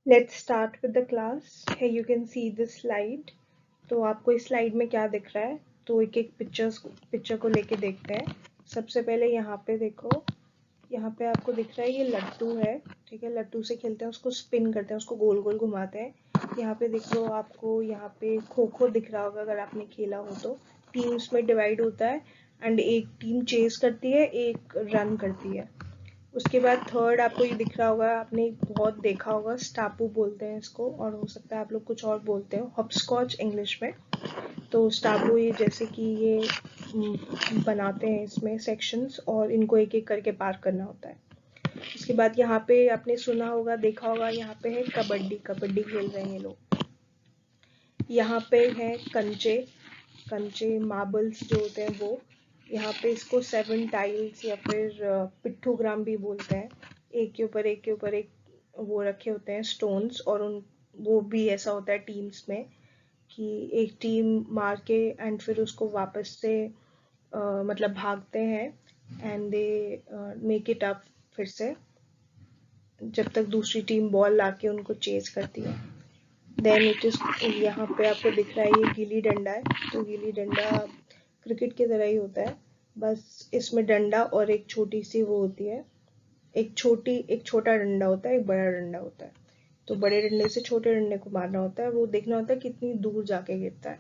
Let's start with the class. Here you can see this slide. तो आपको इस slide में क्या दिख रहा है? तो एक एक पिक्चर को लेके देखते हैं। सबसे पहले यहाँ पे देखो, यहाँ पे आपको दिख रहा है ये लट्टू है, ठीक है। लट्टू से खेलते हैं, उसको स्पिन करते हैं, उसको गोल गोल घुमाते हैं। यहाँ पे दिख लो आपको, यहाँ पे खो खो दिख रहा होगा अगर आपने खेला हो तो। टीम्स में डिवाइड होता है एंड एक टीम चेस करती है, एक रन करती है। उसके बाद थर्ड आपको ये दिख रहा होगा, आपने बहुत देखा होगा, स्टापू बोलते हैं इसको, और हो सकता है आप लोग कुछ और बोलते हो, हॉपस्कॉच इंग्लिश में। तो स्टापू ये जैसे कि ये बनाते हैं इसमें सेक्शंस और इनको एक एक करके पार करना होता है। उसके बाद यहाँ पे आपने सुना होगा, देखा होगा, यहाँ पे है कबड्डी। कबड्डी खेल रहे हैं ये लोग। यहाँ पे है कंचे। कंचे मार्बल्स जो होते हैं वो। यहाँ पे इसको 7 टाइल्स या फिर पिट्ठूग्राम भी बोलते हैं। एक के ऊपर एक के ऊपर एक वो रखे होते हैं स्टोन्स, और उन वो भी ऐसा होता है टीम्स में कि एक टीम मार के एंड फिर उसको वापस से मतलब भागते हैं and they make it up फिर से, जब तक दूसरी टीम बॉल लाके उनको चेज करती है। देन इट इज, यहाँ पे आपको दिख रहा है ये गिल्ली डंडा है। तो गिल्ली डंडा क्रिकेट की तरह ही होता है, बस इसमें डंडा और एक छोटी सी वो होती है। एक छोटा डंडा होता है, एक बड़ा डंडा होता है। तो बड़े डंडे से छोटे डंडे को मारना होता है, वो देखना होता है कितनी दूर जाके गिरता है।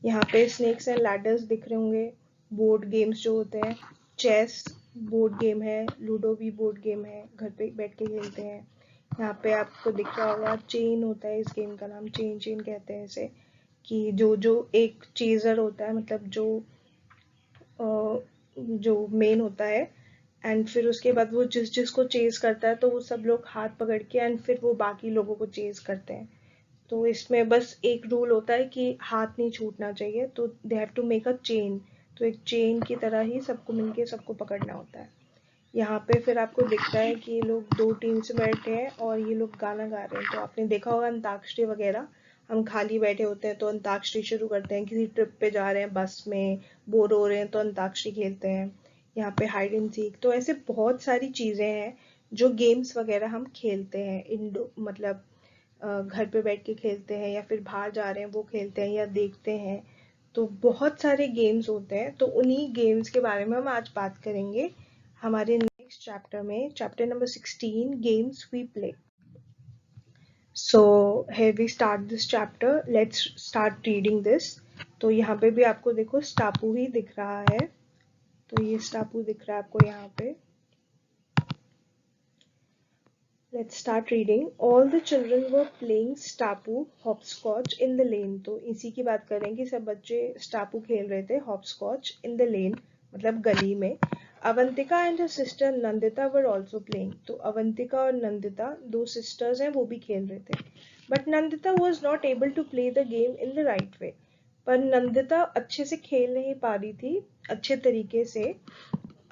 यहाँ पे स्नेक्स एंड लैडर्स दिख रहे होंगे, बोर्ड गेम्स जो होते हैं। चेस बोर्ड गेम है, लूडो भी बोर्ड गेम है, घर पे बैठ के खेलते हैं। यहाँ पे आपको दिख रहा होगा चेन होता है, इस गेम का नाम चेन चेन कहते हैं इसे। कि जो जो एक चेजर होता है, मतलब जो मेन होता है, एंड फिर उसके बाद वो जिस जिसको चेज करता है तो वो सब लोग हाथ पकड़ के एंड फिर वो बाकी लोगों को चेज करते हैं। तो इसमें बस एक रूल होता है कि हाथ नहीं छूटना चाहिए, तो they have to make a chain. तो एक चेन की तरह ही सबको मिलके सबको पकड़ना होता है। यहाँ पे फिर आपको दिखता है कि ये लोग दो टीम से बैठे हैं और ये लोग गाना गा रहे हैं। तो आपने देखा होगा अंताक्षरी वगैरह, हम खाली बैठे होते हैं तो अंताक्षरी शुरू करते हैं, किसी ट्रिप पे जा रहे हैं बस में, बोर हो रहे हैं तो अंताक्षरी खेलते हैं। यहाँ पे हाइड एंड सीक, तो ऐसे बहुत सारी चीजें हैं जो गेम्स वगैरह हम खेलते हैं। इंडो मतलब घर पे बैठ के खेलते हैं, या फिर बाहर जा रहे हैं वो खेलते हैं, या देखते हैं। तो बहुत सारे गेम्स होते हैं, तो उन्हीं गेम्स के बारे में हम आज बात करेंगे हमारे नेक्स्ट चैप्टर में, chapter number 16, games we play. So here we start this chapter, let's start reading this। तो यहाँ पे भी आपको देखो स्टापू ही दिख रहा है, तो ये स्टापू दिख रहा है आपको यहाँ पे। Let's start reading. All the children were playing stapu hopscotch in the lane. तो इसी की बात करें कि सब बच्चे स्टापू खेल रहे थे hopscotch in the lane, मतलब गली में। Avantika and her sister Nandita were also playing. तो अवंतिका और नंदिता दो sisters हैं, वो भी खेल रहे थे। But Nandita was not able to play the game in the right way. पर नंदिता अच्छे से खेल नहीं पा रही थी अच्छे तरीके से।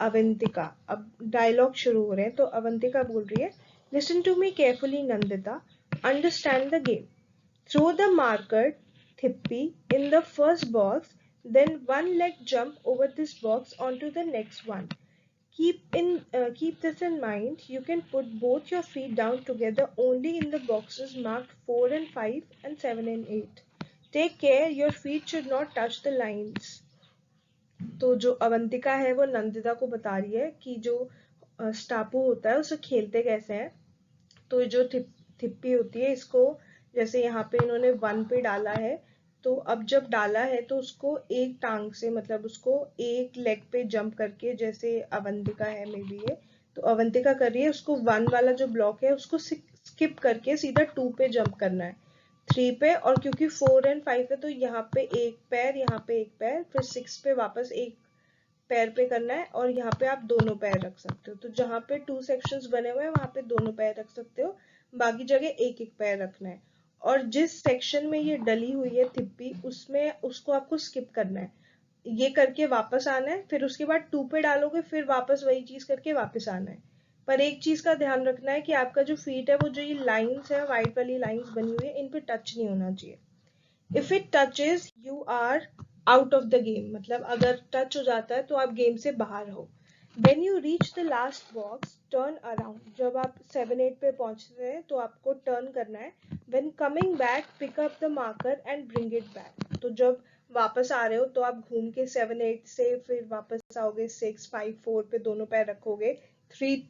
अवंतिका, अब डायलॉग शुरू हो रहे हैं, तो अवंतिका बोल रही है, listen to me carefully Nandita, understand the game, throw the marker थिप्पी in the first box, then one leg jump over this box onto the next one. Keep this in mind. You can put both your feet down together only in the boxes marked 4 and 5 and 7 and 8. Take care your feet should not touch the lines. तो जो अवंतिका है वो नंदिता को बता रही है कि जो स्टापू होता है उसे खेलते कैसे हैं। तो जो थिप्पी होती है, इसको जैसे यहाँ पे इन्होंने 1 पे डाला है, तो अब जब डाला है तो उसको एक टांग से, मतलब उसको एक लेग पे जंप करके, जैसे अवंतिका है मे बी ये, तो अवंतिका कर रही है, उसको 1 वाला जो ब्लॉक है उसको स्किप करके सीधा 2 पे जंप करना है, 3 पे, और क्योंकि 4 एंड 5 है तो यहाँ पे एक पैर, यहाँ पे एक पैर, फिर 6 पे वापस एक पैर पे करना है, और यहाँ पे आप दोनों पैर रख सकते हो। तो जहाँ पे 2 सेक्शंस बने हुए हैं वहां पे दोनों पैर रख सकते हो, बाकी जगह एक एक पैर रखना है। और जिस सेक्शन में ये डली हुई है थिप्पी, उसमें उसको आपको स्किप करना है, ये करके वापस आना है, फिर उसके बाद 2 पे डालोगे, फिर वापस वही चीज करके वापस आना है। पर एक चीज का ध्यान रखना है कि आपका जो फीट है, वो जो ये लाइंस है, व्हाइट वाली लाइंस बनी हुई है, इन पे टच नहीं होना चाहिए। If it touches you are out of the game, मतलब अगर टच हो जाता है तो आप गेम से बाहर हो। When you reach the last box, turn around. जब आप 7-8 पे पहुंचते हैं तो आपको टर्न करना है. When coming back, pick up the marker and bring it back. तो जब वापस आ रहे हो तो आप घूम के 7-8 से फिर वापस आओगे 6-5-4 पे दोनों पैर रखोगे, 3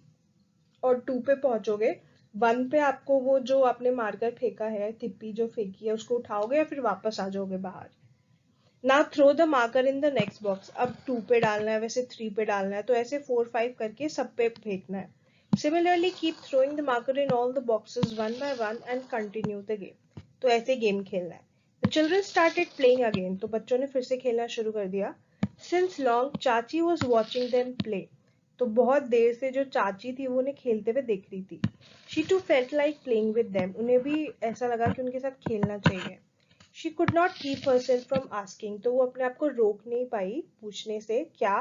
और 2 पे पहुंचोगे, 1 पे आपको वो जो आपने मार्कर फेंका है, तिप्पी जो फेंकी है उसको उठाओगे या फिर वापस आ जाओगे बाहर. Now throw the marker in the next box. अब 2 पे डालना है, वैसे 3 पे डालना है, तो ऐसे 4-5 करके सब पे फेंकना है. Similarly keep throwing the marker in all the boxes one by one and continue the game. तो ऐसे गेम खेलना है. The children started playing again. तो बच्चों ने फिर से खेलना शुरू कर दिया. सिंस लॉन्ग चाची वॉज वॉचिंग देम प्ले. तो बहुत देर से जो चाची थी वो उन्हें खेलते हुए देख रही थी. She too felt like playing with them. उन्हें भी ऐसा लगा कि उनके साथ खेलना चाहिए. She could not keep herself from asking. तो वो अपने आप को रोक नहीं पाई पूछने से, क्या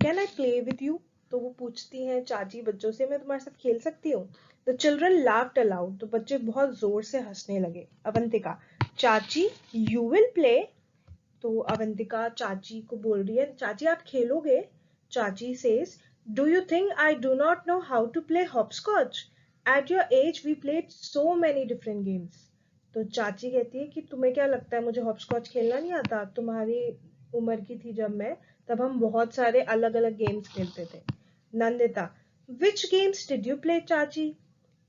Can I play with you? तो वो पूछती हैं चाची बच्चों से, मैं तुम्हारे साथ खेल सकती हूँ. The children laughed aloud. तो बच्चे बहुत जोर से हंसने लगे. अवंतिका, चाची you will play? तो अवंतिका चाची को बोल रही है, चाची आप खेलोगे? चाची says, Do you think I do not know how to play hopscotch? At your age we played so many different games. तो चाची कहती है कि तुम्हें क्या लगता है मुझे हॉपस्कॉच खेलना नहीं आता? तुम्हारी उम्र की थी जब मैं, तब हम बहुत सारे अलग अलग गेम्स खेलते थे. नंदिता, विच गेम्स डिड यू प्ले चाची?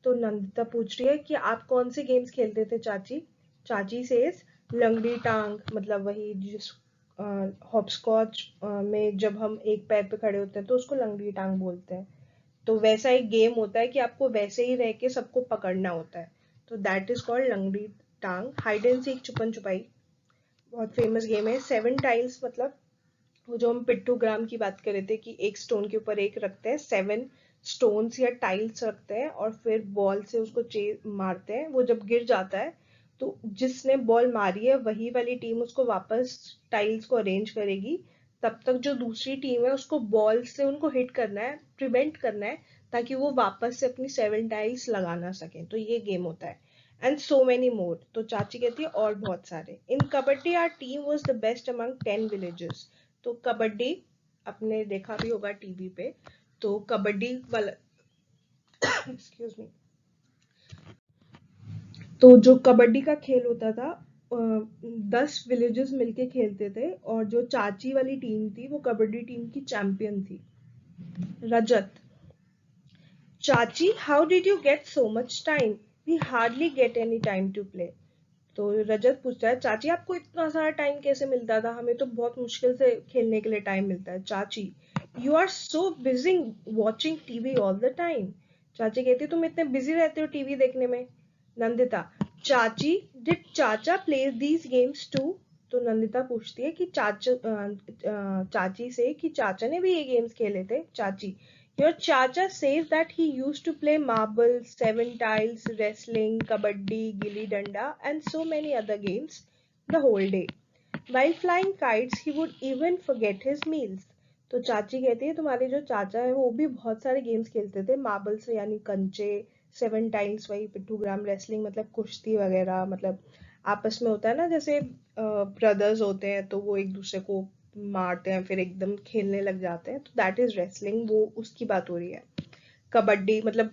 तो नंदिता पूछ रही है कि आप कौन से गेम्स खेलते थे चाची. चाची सेज, लंगड़ी टांग, मतलब वही जिस हॉपस्कॉच में जब हम एक पैर पे खड़े होते हैं तो उसको लंगड़ी टांग बोलते हैं. तो वैसा एक गेम होता है कि आपको वैसे ही रह के सबको पकड़ना होता है. तो दैट इज कॉल्ड लंगड़ी टांग. हाइड एंड सीक, छुपन छुपाई, बहुत फेमस गेम है. 7 टाइल्स, मतलब वो जो हम पिट्टूग्राम की बात कर रहे थे कि एक स्टोन के ऊपर एक रखते हैं, 7 स्टोन्स या टाइल्स रखते हैं और फिर बॉल से उसको मारते हैं. वो जब गिर जाता है तो जिसने बॉल मारी है वही वाली टीम उसको वापस टाइल्स को अरेंज करेगी. तब तक जो दूसरी टीम है उसको बॉल से उनको हिट करना है, प्रिवेंट करना है, ताकि वो वापस से अपनी 7 टाइल्स लगा ना सके. तो ये गेम होता है. And so many more. तो चाची कहती है और बहुत सारे. In kabaddi our team was the best among 10 villages. तो कबड्डी आपने देखा भी होगा टीवी पे. तो कबड्डी वाला एक्सक्यूज मी. तो जो कबड्डी का खेल होता था, 10 विलेजेस मिलके खेलते थे और जो चाची वाली टीम थी वो कबड्डी टीम की चैंपियन थी. रजत, चाची how did you get so much time? We hardly get any time to play. तो रजत पूछता है, चाची आपको इतना सारा टाइम कैसे मिलता था? हमें तो बहुत मुश्किल से खेलने के लिए टाइम मिलता है. चाची, you are so busy watching TV all the time. चाची कहती, तुम इतने बिजी रहते हो टीवी देखने में. नंदिता, चाची डिड चाचा प्ले दीज गेम्स टू? तो नंदिता पूछती है कि चाची से कि चाचा ने भी ये गेम्स खेले थे. चाची, your chacha says that he used to play marbles, 7 tiles, wrestling, kabaddi, gilli danda, and so many other games the whole day. While flying kites, he would even forget his meals. तो चाची कहती है तुम्हारे जो चाचा है वो भी बहुत सारे गेम्स खेलते थे. मार्बल्स यानी कंचे, 7 टाइल्स वही पिट्ठूग्राम, रेसलिंग मतलब कुश्ती वगैरह, मतलब आपस में होता है ना, जैसे ब्रदर्स होते हैं तो वो एक दूसरे को मारते हैं फिर एकदम खेलने लग जाते हैं. तो दैट इज रेसलिंग, वो उसकी बात हो रही है. कबड्डी मतलब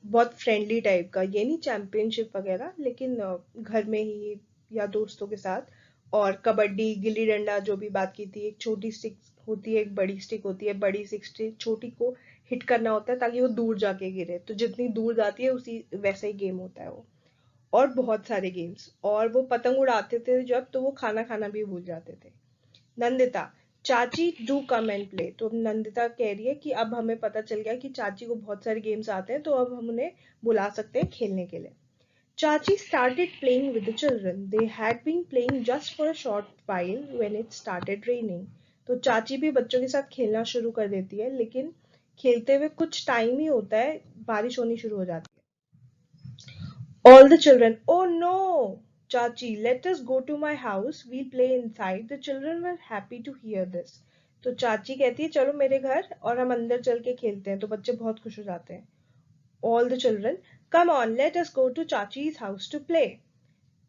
बहुत फ्रेंडली टाइप का, ये नहीं चैंपियनशिप वगैरह, लेकिन घर में ही या दोस्तों के साथ. और कबड्डी, गिल्ली डंडा जो भी बात की थी, एक छोटी स्टिक होती है, एक बड़ी स्टिक होती है. बड़ी स्टिक छोटी को हिट करना होता है ताकि वो दूर जाके गिरे. तो जितनी दूर जाती है उसी वैसा ही गेम होता है वो. और बहुत सारे गेम्स. और वो पतंग उड़ाते थे जब, तो वो खाना खाना भी भूल जाते थे. नंदिता, चाची डू कम एंड प्ले. तो नंदिता कह रही है कि अब हमें पता चल गया कि चाची को बहुत सारे गेम्स आते हैं, तो अब हम उन्हें बुला सकते हैं खेलने के लिए. चाची started playing with the children. They had been playing just for a short while when it started raining. तो चाची भी बच्चों के साथ खेलना शुरू कर देती है, लेकिन खेलते हुए कुछ टाइम ही होता है, बारिश होनी शुरू हो जाती है. All the children, oh no! Chachi, let us go to my house. We'll play inside. The children were happy to hear this. तो चाची कहती है चलो मेरे घर और हम अंदर चल के खेलते हैं. तो बच्चे बहुत खुश हो जाते हैं. All the children, come on, let us go to Chachi's house to play.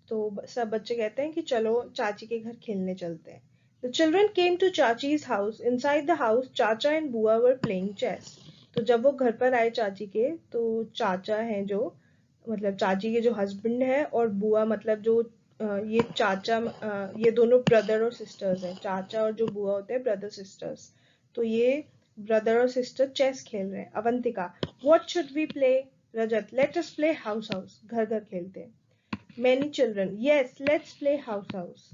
तो सब बच्चे कहते हैं कि चलो चाची के घर खेलने चलते हैं. The children came to Chachi's house. Inside the house, Chacha and Bua were playing chess. तो जब वो घर पर आए चाची के, तो चाचा हैं जो, मतलब चाची के जो हस्बैंड है, और बुआ मतलब जो ये चाचा, ये दोनों ब्रदर और सिस्टर्स हैं। चाचा और जो बुआ होते हैं ब्रदर सिस्टर्स। तो ये ब्रदर और सिस्टर चेस खेल रहे हैं। Avantika, what should we play? Rajat, let us play house house, घर घर खेलते हैं। Many children, yes, let's play house house.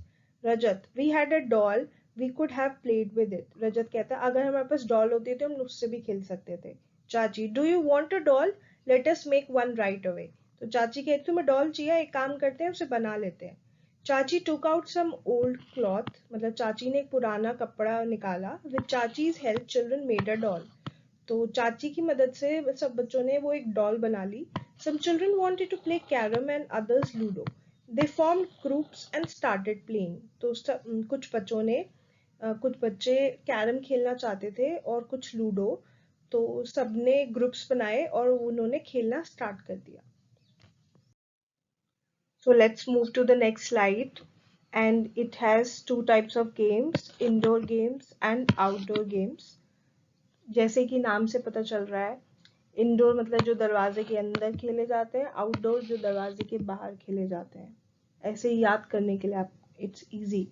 Rajat, we had a doll, we could have played with it. Rajat कहता है अगर हमारे पास डॉल होती तो हम उससे भी खेल सकते थे। चाची, do you want a doll? Let us make one right away. तो चाची कहती तुम्हें डॉल चाहिए, एक काम करते हैं उसे बना लेते हैं। चाची took out some old cloth, मतलब चाची ने एक पुराना कपड़ा निकाला। With चाची's help, children made a doll. तो चाची की मदद से सब बच्चों ने वो एक डॉल बना ली। Some children wanted to play carom and others ludo. They formed groups and started playing. तो कुछ बच्चे कैरम खेलना चाहते थे और कुछ लूडो। तो सबने ग्रुप्स बनाए और उन्होंने खेलना स्टार्ट कर दिया। So let's move to the next slide, and it has two types of games, indoor games and outdoor games. जैसे कि नाम से पता चल रहा है, इंडोर मतलब जो दरवाजे के अंदर खेले जाते हैं, आउटडोर जो दरवाजे के बाहर खेले जाते हैं। ऐसे ही याद करने के लिए आप, it's easy.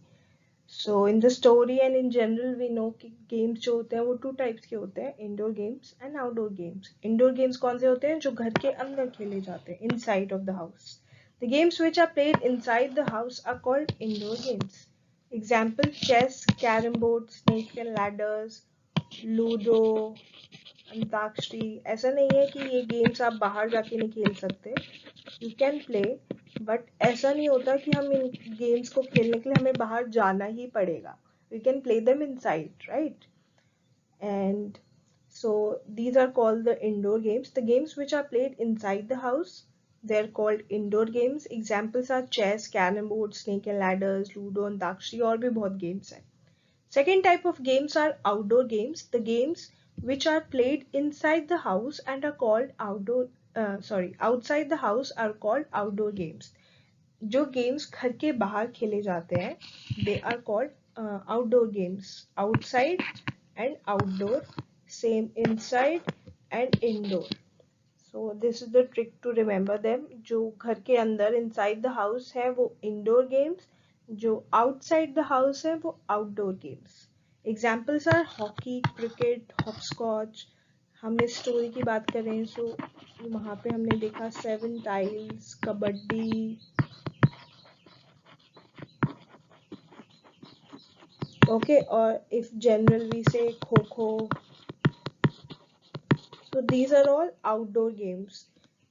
So in the story and in general we know कि गेम्स जो होते हैं वो टू टाइप्स के होते हैं, indoor games and outdoor games. Indoor games कौन से होते हैं? जो घर के अंदर खेले जाते हैं, inside of the house. The games which are played inside the house are called indoor games. Example, chess, carrom board, snake and ladders, ludo, antakshari. ऐसा नहीं है कि ये गेम्स आप बाहर जाके नहीं खेल सकते, यू कैन प्ले, बट ऐसा नहीं होता कि हम इन गेम्स को खेलने के लिए हमें बाहर जाना ही पड़ेगा। We can play them inside, right? And so these are called the indoor games. The games which are played inside the house, they're called indoor games. Examples are chess, carrom board, snake and ladders, ludo, antakshari, और भी बहुत games हैं। Second type of games are outdoor games. The games which are played inside the house and are called outside the house are called outdoor games. जो games घर के बाहर खेले जाते हैं, they are called outdoor games. Outside and outdoor, same inside and indoor. So this is the trick to remember them. जो घर के अंदर inside the house है वो indoor games, जो outside the house है वो outdoor games. Examples are hockey, cricket, hopscotch. हम इस स्टोरी की बात करें तो वहाँ पे हमने देखा 7 tiles, kabaddi, okay, or if general we say kho-kho. So these are all outdoor games.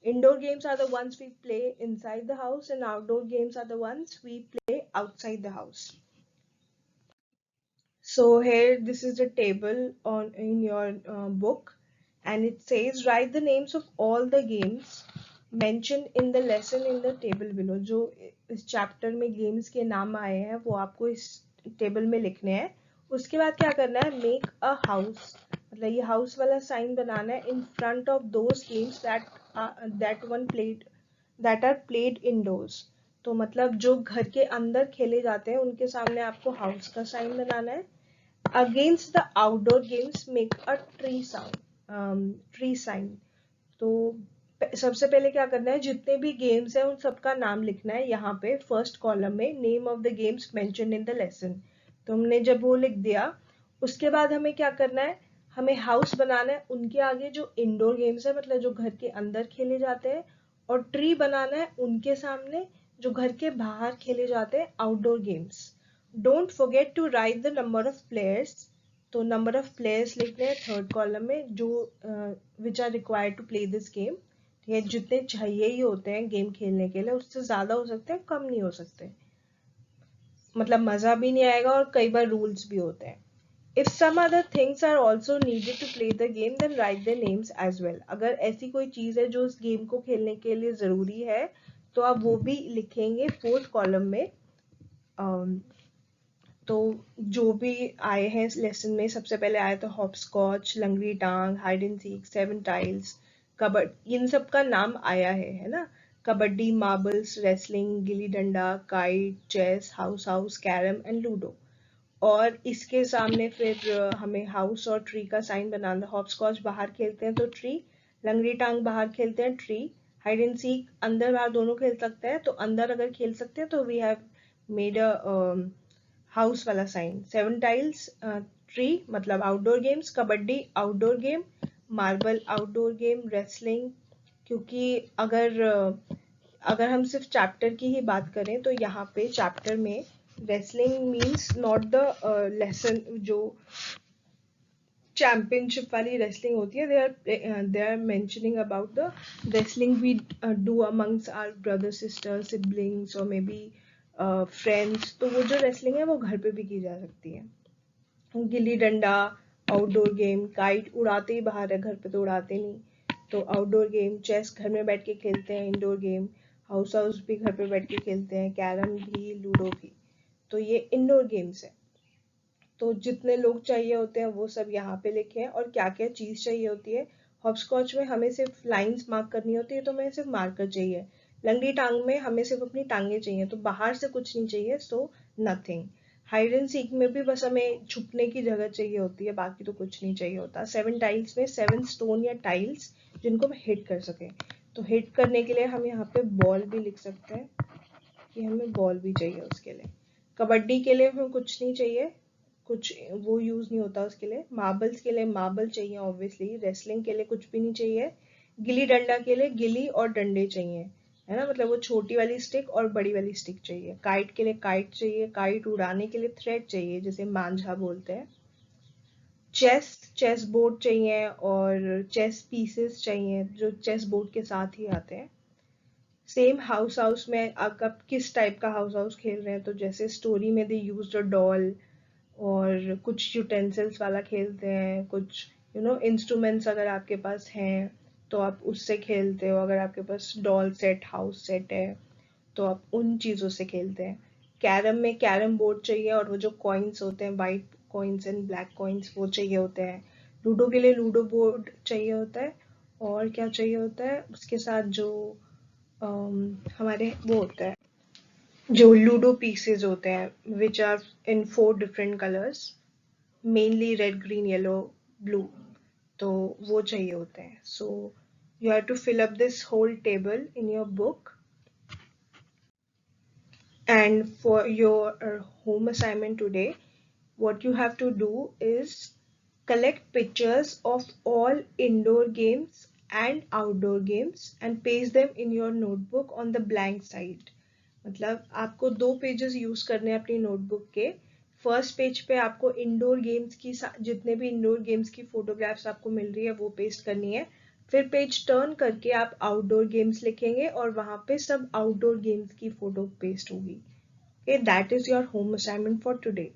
Indoor games are the ones we play inside the house, and outdoor games are the ones we play outside the house. So here, this is the table on in your book, and it says write the names of all the games mentioned in the lesson in the table below. जो इस chapter में games के नाम आए हैं वो आपको इस table में लिखने हैं। उसके बाद क्या करना है? Make a house, मतलब ये house वाला sign बनाना है in front of those games that are played indoors. तो मतलब जो घर के अंदर खेले जाते हैं उनके सामने आपको house का sign बनाना है। Against the outdoor games, make a tree sign. तो सबसे पहले क्या करना है? जितने भी गेम्स हैं उन सबका नाम लिखना है यहाँ पे फर्स्ट कॉलम में, name of the games mentioned in the lesson. तो हमने जब वो लिख दिया, उसके बाद हमें क्या करना है? हमें हाउस बनाना है उनके आगे जो इंडोर गेम्स है, मतलब जो घर के अंदर खेले जाते हैं, और ट्री बनाना है उनके सामने जो घर के बाहर खेले जाते हैं, outdoor games. Don't forget to write the number of players. तो नंबर ऑफ प्लेयर्स लिखने हैं थर्ड कॉलम में, जो which are required to play this game. ये जितने चाहिए ही होते हैं गेम खेलने के लिए, उससे ज्यादा हो सकते हैं, कम नहीं हो सकते, मतलब मजा भी नहीं आएगा, और कई बार रूल्स भी होते हैं। If some other things are also needed to play the game, then write their names as well. अगर ऐसी कोई चीज है जो उस गेम को खेलने के लिए जरूरी है तो आप वो भी लिखेंगे फोर्थ कॉलम में। तो जो भी आए हैं इस लेसन में, सबसे पहले आया तो हॉपस्कॉच, लंगड़ी टांग, hide and seek, 7 tiles, kabaddi, इन सब का नाम आया है ना? Kabaddi, marbles, wrestling, gilli danda, kite, chess, house house, carrom and ludo. और इसके सामने फिर हमें हाउस और ट्री का साइन बनाना। हॉपस्कॉच बाहर खेलते हैं तो ट्री, लंगड़ी टांग बाहर खेलते हैं ट्री, हाइड एंड सीक अंदर बाहर दोनों खेल सकते हैं, तो अंदर अगर खेल सकते हैं तो we have made a house वाला साइन। सेवन टाइल्स ट्री मतलब outdoor games, kabaddi outdoor game, marble outdoor game, wrestling. क्योंकि अगर हम सिर्फ चैप्टर की ही बात करें तो यहाँ पे चैप्टर में wrestling means not the lesson जो चैंपियनशिप वाली रेसलिंग होती है, they are mentioning about the wrestling we do amongst our brother sister siblings और मे बी फ्रेंड्स। तो वो जो रेसलिंग है वो घर पे भी की जा सकती है। Gilli danda outdoor game, kite उड़ाते ही बाहर है, घर पे तो उड़ाते नहीं, तो आउटडोर गेम। चेस घर में बैठ के खेलते हैं, इंडोर गेम। हाउस हाउस भी घर पे बैठ के खेलते हैं, कैरम भी, लूडो भी, तो ये इंडोर गेम्स है। तो जितने लोग चाहिए होते हैं वो सब यहाँ पे लिखे हैं, और क्या क्या चीज चाहिए होती है। हॉपस्कॉच में हमें सिर्फ लाइंस मार्क करनी होती है, तो हमें सिर्फ मार्कर चाहिए। लंगड़ी टांग में हमें सिर्फ अपनी टांगे चाहिए, तो बाहर से कुछ नहीं चाहिए, so nothing. Hide and seek में भी बस हमें छुपने की जगह चाहिए होती है, बाकी तो कुछ नहीं चाहिए होता। सेवन टाइल्स में सेवन स्टोन या टाइल्स जिनको हम हिट कर सके, तो हिट करने के लिए हम यहाँ पे बॉल भी लिख सकते हैं कि हमें बॉल भी चाहिए उसके लिए। कबड्डी के लिए हमें कुछ नहीं चाहिए, कुछ वो यूज नहीं होता उसके लिए। मार्बल्स के लिए मार्बल चाहिए ऑब्वियसली। रेसलिंग के लिए कुछ भी नहीं चाहिए। गिल्ली डंडा के लिए गिल्ली और डंडे चाहिए, है ना, मतलब वो छोटी वाली स्टिक और बड़ी वाली स्टिक चाहिए। काइट के लिए काइट चाहिए, काइट उड़ाने के लिए थ्रेड चाहिए जिसे मांझा बोलते हैं। चेस बोर्ड चाहिए और चेस पीसेस चाहिए जो चेस बोर्ड के साथ ही आते हैं। सेम हाउस हाउस में आप किस टाइप का हाउस हाउस खेल रहे हैं, तो जैसे स्टोरी में दे यूज्ड अ डॉल, और कुछ यूटेंसिल्स वाला खेलते हैं, कुछ इंस्ट्रूमेंट्स अगर आपके पास हैं तो आप उससे खेलते हो। अगर आपके पास डॉल सेट हाउस सेट है तो आप उन चीज़ों से खेलते हैं। कैरम में कैरम बोर्ड चाहिए और वो जो कॉइन्स होते हैं, white coins and black coins, वो चाहिए होते हैं। लूडो के लिए लूडो बोर्ड चाहिए होता है। और क्या चाहिए होता है उसके साथ, जो हमारे वो होता है, जो लूडो पीसेस होते हैं which are in 4 different colours, mainly red green yellow blue, तो वो चाहिए होते हैं। So you have to fill up this whole table in your book, and for your home assignment today, what you have to do is collect pictures of all indoor games and outdoor games and paste them in your notebook on the blank side. मतलब आपको 2 pages use करने हैं अपनी notebook के। First page पे आपको indoor games की जितने भी इंडोर गेम्स की फोटोग्राफ्स आपको मिल रही है वो पेस्ट करनी है। फिर पेज टर्न करके आप आउटडोर गेम्स लिखेंगे और वहां पे सब आउटडोर गेम्स की फोटो पेस्ट होगी। Okay, that is your home assignment for today.